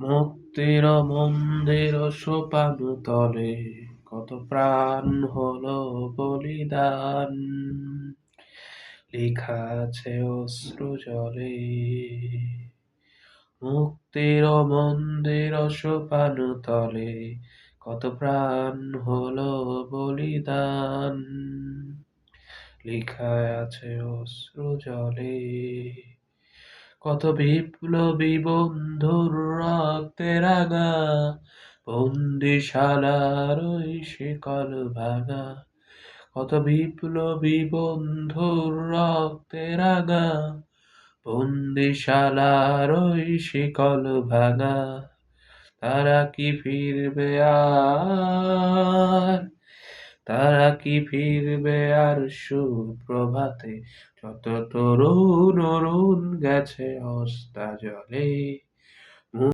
মুক্তির মন্দির সোপান তলে কত প্রাণ হলো বলিদান, লেখা আছে অশ্রু জলে। মুক্তির মন্দির সোপান তলে কত প্রাণ হলো বলিদান, লেখা আছে অশ্রু জলে। কত বিপ্লবী বন্ধুর রক্তে রাঙা বন্দিশালার ওই শিকল ভাঙা, কত বিপ্লবী বন্ধুর রক্তে রাঙা বন্দিশালার ওই শিকল ভাঙা, তারা কি ফিরবে আর, তারা কি ফিরবে আর সুপ্রভাতে, যত তরুণ অরুণ গেছে অস্তা জলে।